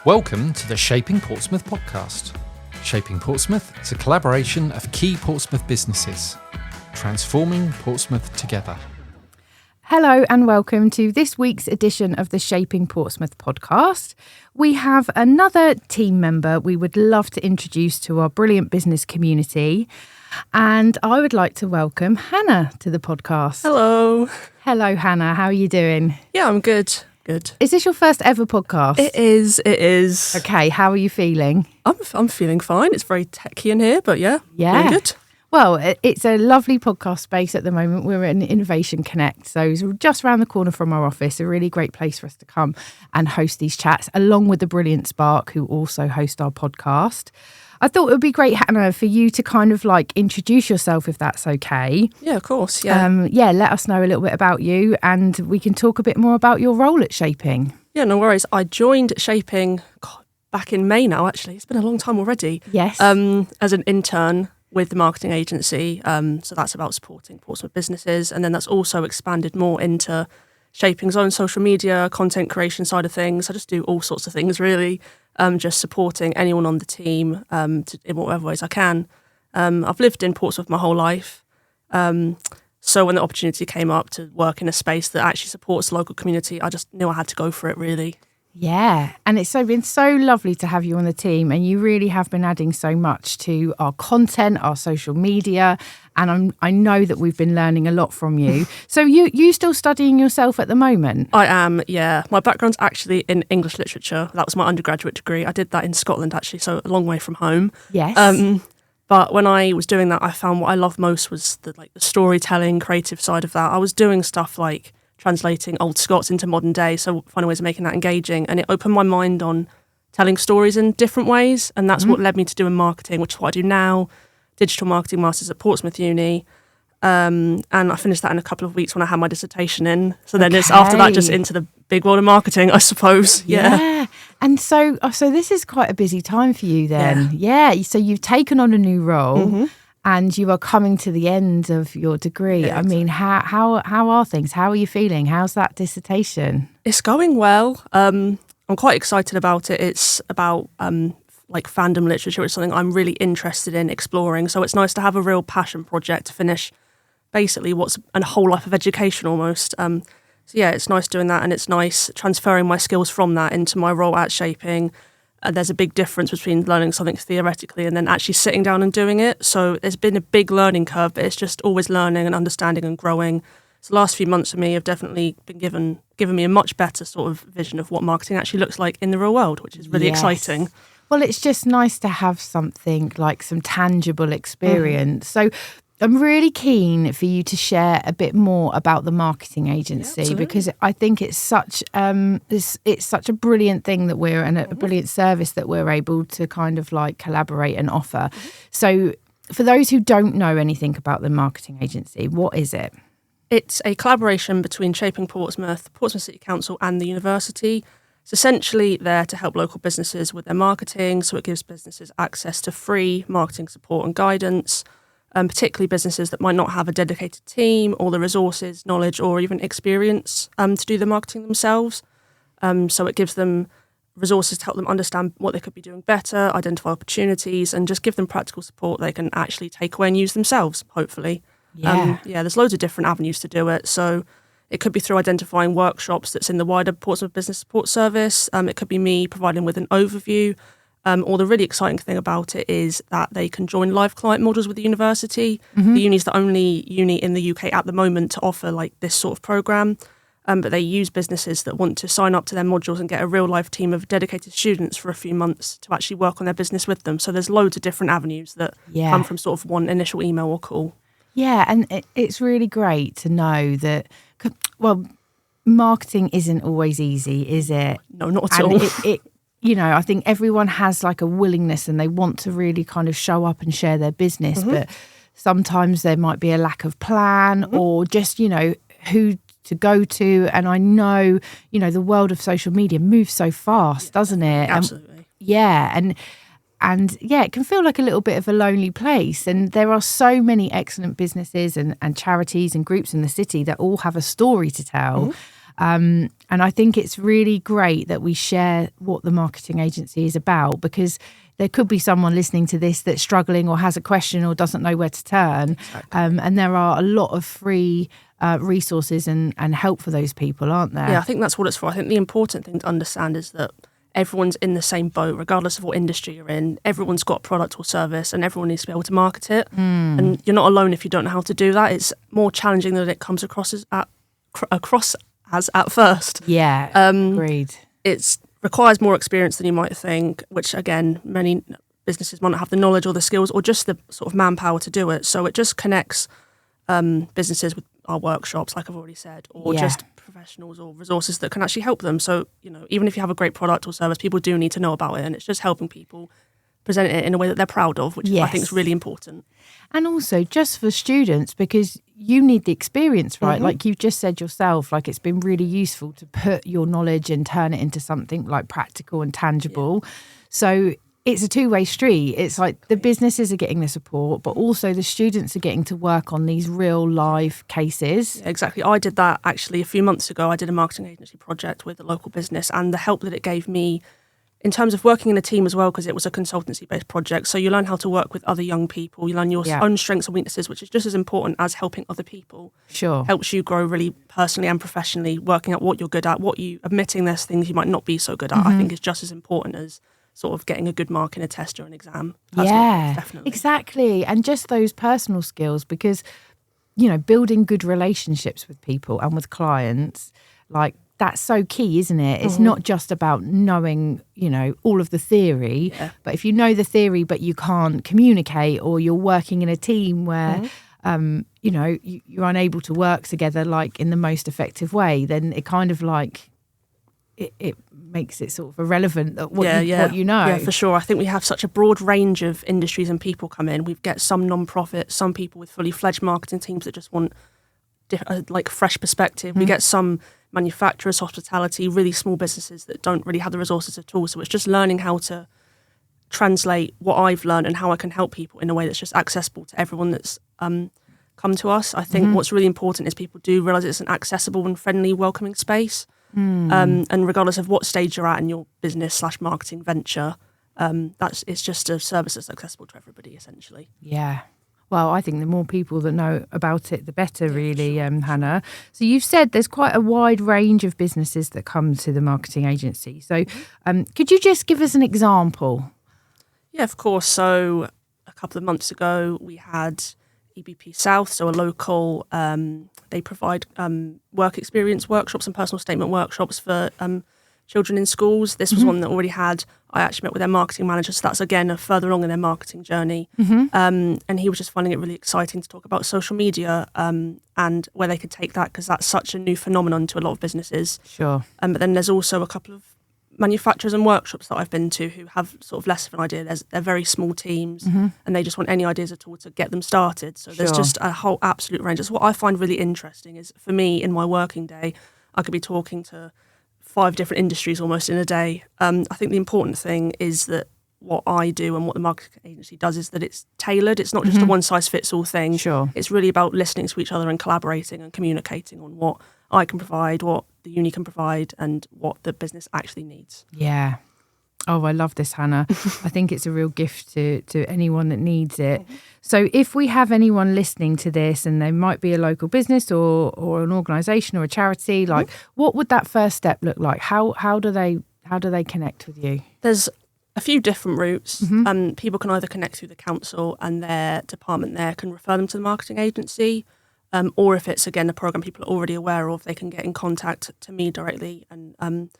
Welcome to the Shaping Portsmouth podcast. Shaping Portsmouth is a collaboration of key Portsmouth businesses, transforming Portsmouth together. Hello and welcome to this week's edition of the Shaping Portsmouth podcast. We have another team member we would love to introduce to our brilliant business community. And I would like to welcome Hannah to the podcast. Hello. Hello, Hannah. How are you doing? Yeah, I'm good. Good. Is this your first ever podcast? It is. Okay, how are you feeling? I'm feeling fine. It's very techy in here, but yeah. Feeling good. Well, it's a lovely podcast space at the moment. We're in Innovation Connect, so it's just around the corner from our office, a really great place for us to come and host these chats, along with the brilliant Spark, who also host our podcast. I thought it would be great, Hannah, for you to kind of like introduce yourself, if that's okay. Yeah, of course. Yeah. Let us know a little bit about you and we can talk a bit more about your role at Shaping. Yeah, no worries. I joined Shaping back in May now, actually. It's been a long time already. Yes. As an intern with the marketing agency. So that's about supporting Portsmouth businesses. And then that's also expanded more into Shaping's own social media, content creation side of things. I just do all sorts of things, really. Just supporting anyone on the team in whatever ways I can. I've lived in Portsmouth my whole life. So when the opportunity came up to work in a space that actually supports the local community, I just knew I had to go for it, really. Yeah, and it's been so lovely to have you on the team, and you really have been adding so much to our content, our social media, and I know that we've been learning a lot from you. So you still studying yourself at the moment? I am, yeah. My background's actually in English literature. That was my undergraduate degree. I did that in Scotland, actually, so a long way from home. Yes. But when I was doing that, I found what I loved most was the storytelling, creative side of that. I was doing stuff like translating old Scots into modern day, so finding ways of making that engaging. And it opened my mind on telling stories in different ways. And that's what led me to doing marketing, which is what I do now, digital marketing masters at Portsmouth Uni. And I finished that in a couple of weeks when I had my dissertation in. So then it's after that just into the big world of marketing, I suppose. Yeah. And so this is quite a busy time for you then. Yeah. So you've taken on a new role. And you are coming to the end of your degree. Yeah, I mean, how are things? How are you feeling? How's that dissertation? It's going well. I'm quite excited about it. It's about fandom literature, which is something I'm really interested in exploring. So it's nice to have a real passion project to finish basically what's a whole life of education almost. So yeah, it's nice doing that, and it's nice transferring my skills from that into my role at Shaping. There's a big difference between learning something theoretically and then actually sitting down and doing it. So there's been a big learning curve, but it's just always learning and understanding and growing. So the last few months for me have definitely been given me a much better sort of vision of what marketing actually looks like in the real world, which is really exciting. Well, it's just nice to have something like some tangible experience. So I'm really keen for you to share a bit more about the marketing agency, because I think it's such it's such a brilliant thing that we're and a brilliant service that we're able to kind of like collaborate and offer. So for those who don't know anything about the marketing agency, what is it? It's a collaboration between Shaping Portsmouth, Portsmouth City Council and the university. It's essentially there to help local businesses with their marketing, so it gives businesses access to free marketing support and guidance. Particularly businesses that might not have a dedicated team or the resources, knowledge, or even experience to do the marketing themselves. So it gives them resources to help them understand what they could be doing better, identify opportunities, and just give them practical support they can actually take away and use themselves, hopefully. There's loads of different avenues to do it. So it could be through identifying workshops that's in the wider Portsmouth Business Support Service. It could be me providing with an overview. Or the really exciting thing about it is that they can join live client models with the university. The uni is the only uni in the UK at the moment to offer like this sort of programme. But they use businesses that want to sign up to their modules and get a real life team of dedicated students for a few months to actually work on their business with them. So there's loads of different avenues that come from sort of one initial email or call. Yeah, and it's really great to know that, well, marketing isn't always easy, is it? No, not at all. I think everyone has like a willingness and they want to really kind of show up and share their business. But sometimes there might be a lack of plan or just, who to go to. And I know, the world of social media moves so fast, doesn't it? Absolutely. And it can feel like a little bit of a lonely place. And there are so many excellent businesses and charities and groups in the city that all have a story to tell. And I think it's really great that we share what the marketing agency is about, because there could be someone listening to this that's struggling or has a question or doesn't know where to turn. Exactly. And there are a lot of free resources and help for those people, aren't there? Yeah, I think that's what it's for. I think the important thing to understand is that everyone's in the same boat, regardless of what industry you're in. Everyone's got a product or service and everyone needs to be able to market it. And you're not alone if you don't know how to do that. It's more challenging than it comes across as at first. Yeah, agreed. It requires more experience than you might think, which again, many businesses might not have the knowledge or the skills or just the sort of manpower to do it. So it just connects businesses with our workshops, like I've already said, or just professionals or resources that can actually help them. So, even if you have a great product or service, people do need to know about it, and it's just helping people present it in a way that they're proud of, which I think is really important. And also just for students, because you need the experience, right? Like you've just said yourself, like it's been really useful to put your knowledge and turn it into something like practical and tangible. So it's a two-way street. It's like the businesses are getting the support, but also the students are getting to work on these real live cases. Yeah, exactly. I did that actually a few months ago. I did a marketing agency project with a local business, and the help that it gave me in terms of working in a team as well, because it was a consultancy-based project. So you learn how to work with other young people. You learn your own strengths and weaknesses, which is just as important as helping other people. Sure. Helps you grow really personally and professionally, working out what you're good at, admitting there's things you might not be so good at, I think is just as important as sort of getting a good mark in a test or an exam. Definitely. Exactly. And just those personal skills, because, building good relationships with people and with clients, like that's so key, isn't it? It's not just about knowing, all of the theory, but if you know the theory, but you can't communicate, or you're working in a team where, you're unable to work together like in the most effective way, then it kind of like, it makes it sort of irrelevant that what you know. Yeah, for sure. I think we have such a broad range of industries and people come in. We get some non-profit, some people with fully fledged marketing teams that just want like fresh perspective. We get some manufacturers, hospitality, really small businesses that don't really have the resources at all. So it's just learning how to translate what I've learned and how I can help people in a way that's just accessible to everyone that's come to us. I think what's really important is people do realise it's an accessible and friendly, welcoming space. And regardless of what stage you're at in your business/marketing venture, it's just a service that's accessible to everybody, essentially. Yeah. Well, I think the more people that know about it, the better, really, Hannah. So you've said there's quite a wide range of businesses that come to the marketing agency. So could you just give us an example? Yeah, of course. So a couple of months ago, we had EBP South, so a local, they provide work experience workshops and personal statement workshops for children in schools. This was one that already I actually met with their marketing manager, so that's again a further along in their marketing journey. And he was just finding it really exciting to talk about social media and where they could take that, because that's such a new phenomenon to a lot of businesses. Sure. But then there's also a couple of manufacturers and workshops that I've been to who have sort of less of an idea. They're very small teams and they just want any ideas at all to get them started. So there's just a whole absolute range. That's what I find really interesting is, for me, in my working day, I could be talking to 5 different industries almost in a day. I think the important thing is that what I do and what the marketing agency does is that it's tailored. It's not just a one-size-fits-all thing. Sure. It's really about listening to each other and collaborating and communicating on what I can provide, what the uni can provide, and what the business actually needs. Yeah. Oh, I love this, Hannah. I think it's a real gift to anyone that needs it. So if we have anyone listening to this and they might be a local business or an organisation or a charity, like what would that first step look like? How do they connect with you? There's a few different routes. People can either connect through the council and their department there can refer them to the marketing agency, or if it's, again, a programme people are already aware of, they can get in contact to me directly. And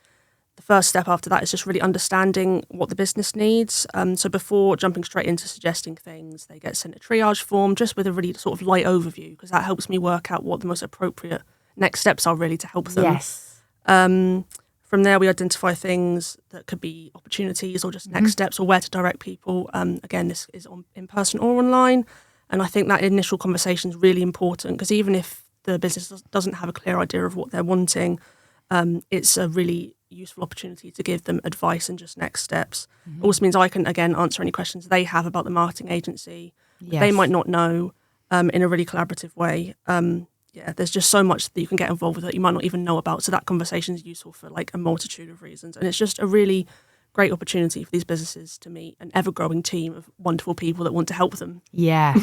the first step after that is just really understanding what the business needs. So before jumping straight into suggesting things, they get sent a triage form just with a really sort of light overview, because that helps me work out what the most appropriate next steps are really to help them. Yes. From there, we identify things that could be opportunities or just next steps or where to direct people. Again, this is in person or online. And I think that initial conversation is really important, because even if the business doesn't have a clear idea of what they're wanting, it's a really useful opportunity to give them advice and just next steps. It also means I can, again, answer any questions they have about the marketing agency. They might not know, in a really collaborative way. there's just so much that you can get involved with that you might not even know about. So that conversation is useful for like a multitude of reasons. And it's just a really great opportunity for these businesses to meet an ever-growing team of wonderful people that want to help them. Yeah.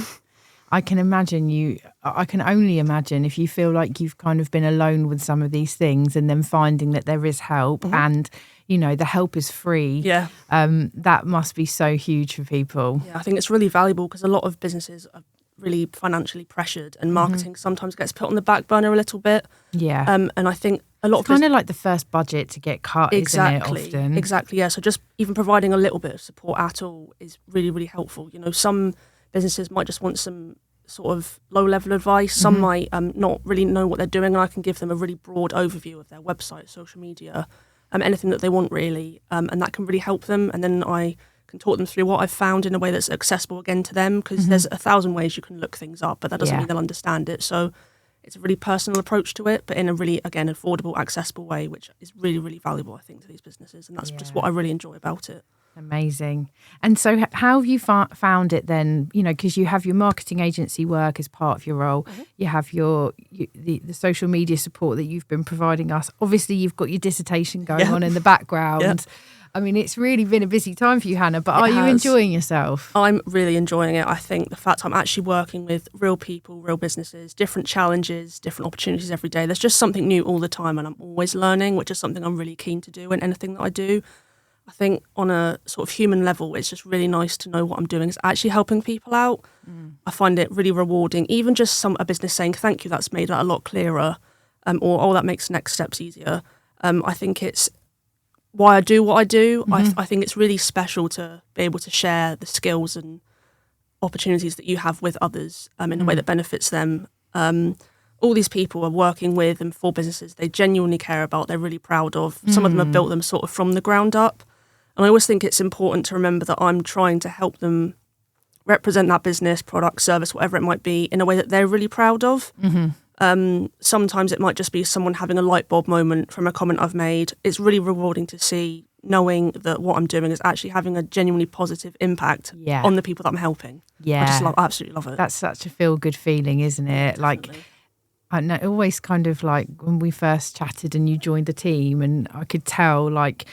I can only imagine if you feel like you've kind of been alone with some of these things and then finding that there is help and, you know, the help is free. Yeah. That must be so huge for people. Yeah, I think it's really valuable because a lot of businesses are really financially pressured and marketing sometimes gets put on the back burner a little bit. Yeah. And I think a lot it's kind of like the first budget to get cut, isn't it, often? Exactly, yeah. So just even providing a little bit of support at all is really, really helpful. You know, some businesses might just want some sort of low-level advice. Some might not really know what they're doing, and I can give them a really broad overview of their website, social media, anything that they want really, and that can really help them. And then I can talk them through what I've found in a way that's accessible again to them, because there's 1,000 ways you can look things up, but that doesn't mean they'll understand it. So it's a really personal approach to it, but in a really, again, affordable, accessible way, which is really, really valuable, I think, to these businesses. And that's just what I really enjoy about it. Amazing. And so how have you found it then, you know, because you have your marketing agency work as part of your role, you have the social media support that you've been providing us. Obviously, you've got your dissertation going on in the background. I mean, it's really been a busy time for you, Hannah, but are you enjoying yourself? I'm really enjoying it. I think the fact I'm actually working with real people, real businesses, different challenges, different opportunities every day. There's just something new all the time, and I'm always learning, which is something I'm really keen to do in anything that I do. I think on a sort of human level, it's just really nice to know what I'm doing is actually helping people out. I find it really rewarding. Even just a business saying, thank you, that's made that a lot clearer, or, oh, that makes next steps easier. I think it's why I do what I do. I think it's really special to be able to share the skills and opportunities that you have with others in a way that benefits them. All these people are working with and for businesses they genuinely care about, they're really proud of. Some of them have built them sort of from the ground up. And I always think it's important to remember that I'm trying to help them represent that business, product, service, whatever it might be, in a way that they're really proud of. Sometimes it might just be someone having a light bulb moment from a comment I've made. It's really rewarding to see, knowing that what I'm doing is actually having a genuinely positive impact on the people that I'm helping. I just absolutely love it. That's such a feel-good feeling, isn't it? Definitely. Like, I know, always kind of like when we first chatted and you joined the team, and I could tell like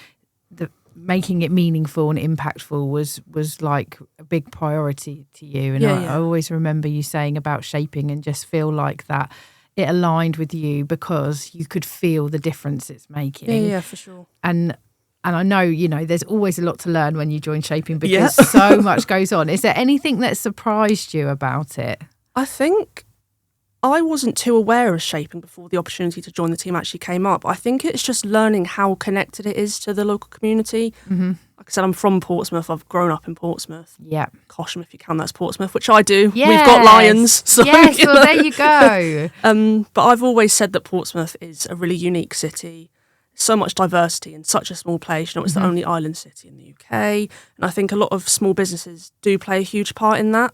making it meaningful and impactful was like a big priority to you. And I always remember you saying about shaping and just feel like that it aligned with you because you could feel the difference it's making. Yeah, for sure. And I know, you know, there's always a lot to learn when you join Shaping because so much goes on. Is there anything that surprised you about it? I think I wasn't too aware of Shaping before the opportunity to join the team actually came up. I think it's just learning how connected it is to the local community. Like I said, I'm from Portsmouth. I've grown up in Portsmouth. Yeah. Cosham, if you count that's Portsmouth, which I do. Yes. We've got lions. So, yes, well, there you go. But I've always said that Portsmouth is a really unique city. So much diversity in such a small place. You know, it's the only island city in the UK. And I think a lot of small businesses do play a huge part in that.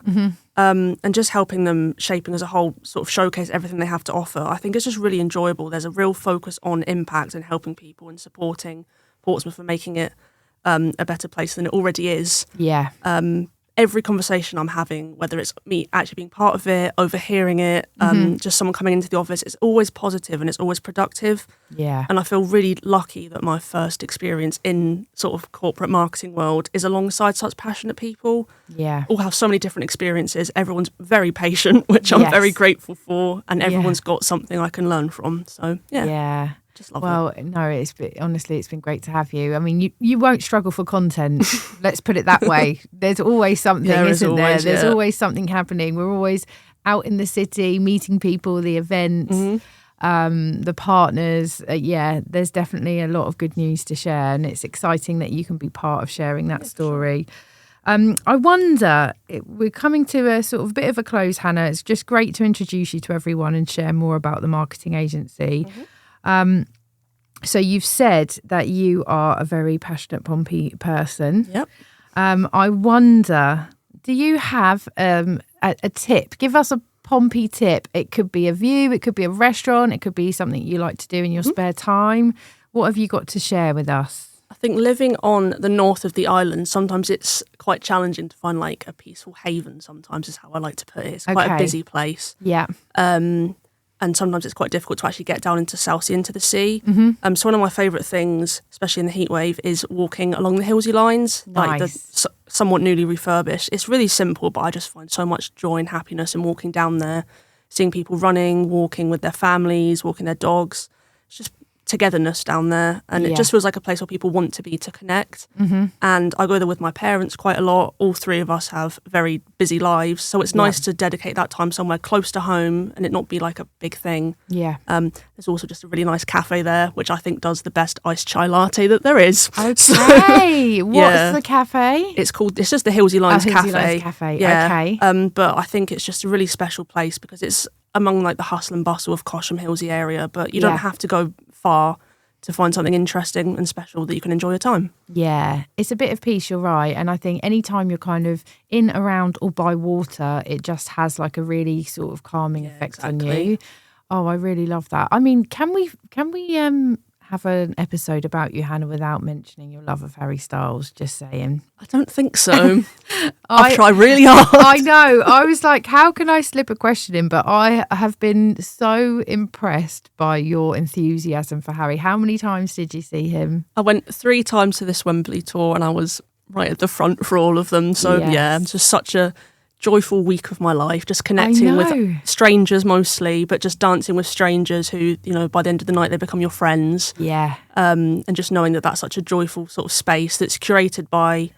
And just helping them, Shaping as a whole, sort of showcase everything they have to offer. I think it's just really enjoyable. There's a real focus on impact and helping people and supporting Portsmouth and making it a better place than it already is. Yeah. Every conversation I'm having, whether it's me actually being part of it, overhearing it, just someone coming into the office, it's always positive and it's always productive. Yeah. And I feel really lucky that my first experience in sort of corporate marketing world is alongside such passionate people. Yeah. All have so many different experiences. Everyone's very patient, which I'm very grateful for. And everyone's got something I can learn from. So, yeah. Just love it. No, honestly, it's been great to have you. I mean, you won't struggle for content. Let's put it that way. There's always something, isn't there? There's always something happening. We're always out in the city, meeting people, the events, the partners. There's definitely a lot of good news to share, and it's exciting that you can be part of sharing that story. Sure. I wonder, we're coming to a sort of bit of a close, Hannah. It's just great to introduce you to everyone and share more about the marketing agency. So you've said that you are a very passionate Pompey person. Yep. I wonder, do you have a tip? Give us a Pompey tip. It could be a view, it could be a restaurant, it could be something you like to do in your spare time. What have you got to share with us? I think living on the north of the island, sometimes it's quite challenging to find like a peaceful haven sometimes is how I like to put it. It's quite a busy place. Yeah. and sometimes it's quite difficult to actually get down into Southsea, into the sea. Mm-hmm. So one of my favourite things, especially in the heat wave, is walking along the Hillsey lines, like the somewhat newly refurbished. It's really simple, but I just find so much joy and happiness in walking down there, seeing people running, walking with their families, walking their dogs. It's just togetherness down there, and it just feels like a place where people want to be, to connect. And I go there with my parents quite a lot. All three of us have very busy lives, so it's nice to dedicate that time somewhere close to home and it not be like a big thing. There's also just a really nice cafe there, which I think does the best iced chai latte that there is. Okay. What's the cafe? It's just the Hillsey Lines Cafe. Lines Cafe. Yeah. Okay. But I think it's just a really special place because it's among like the hustle and bustle of Cosham Hillsey area, but you don't have to go far to find something interesting and special that you can enjoy your time. Yeah, it's a bit of peace, you're right. And I think anytime you're kind of in, around or by water, it just has like a really sort of calming effect on you. Oh, I really love that. I mean, can we have an episode about you, Hannah, without mentioning your love of Harry Styles? Just saying. I don't think so. I've tried really hard. I know. I was like, how can I slip a question in? But I have been so impressed by your enthusiasm for Harry. How many times did you see him? I went 3 times to this Wembley tour and I was right at the front for all of them. So it's just such a joyful week of my life, just connecting with strangers mostly, but just dancing with strangers who, you know, by the end of the night they become your friends. And just knowing that that's such a joyful sort of space that's curated by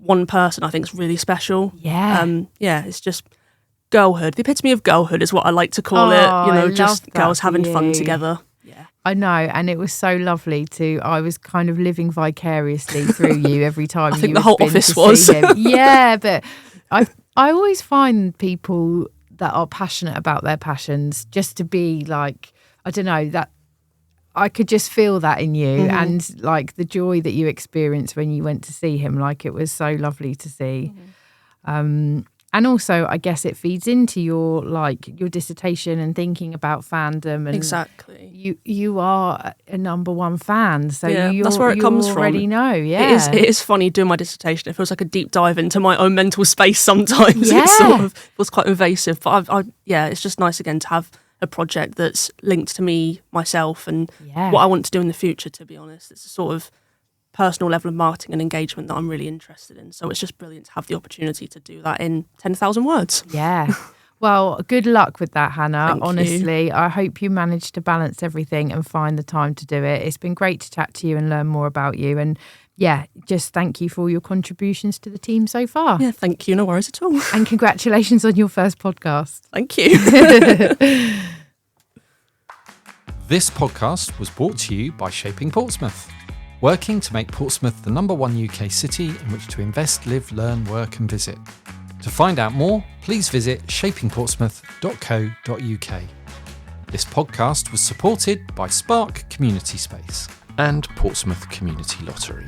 one person, I think is really special. It's just girlhood. The epitome of girlhood is what I like to call it. You know, just girls having fun together. I know, and it was so lovely I was kind of living vicariously through you every time. I think the whole office was. Yeah, but I always find people that are passionate about their passions just to be like, I don't know, that I could just feel that in you, and like the joy that you experienced when you went to see him, like it was so lovely to see. And also, I guess it feeds into your dissertation and thinking about fandom. And you are a number one fan, so that's where it comes from. You already know, It is funny doing my dissertation. It feels like a deep dive into my own mental space sometimes. It was quite invasive, but it's just nice again to have a project that's linked to me, myself, and what I want to do in the future. To be honest, it's a sort of personal level of marketing and engagement that I'm really interested in. So it's just brilliant to have the opportunity to do that in 10,000 words. Yeah. Well, good luck with that, Hannah. Thank Honestly, you. I hope you manage to balance everything and find the time to do it. It's been great to chat to you and learn more about you. And just thank you for all your contributions to the team so far. Yeah, thank you. No worries at all. And congratulations on your first podcast. Thank you. This podcast was brought to you by Shaping Portsmouth, working to make Portsmouth the #1 UK city in which to invest, live, learn, work and visit. To find out more, please visit shapingportsmouth.co.uk. This podcast was supported by Spark Community Space and Portsmouth Community Lottery.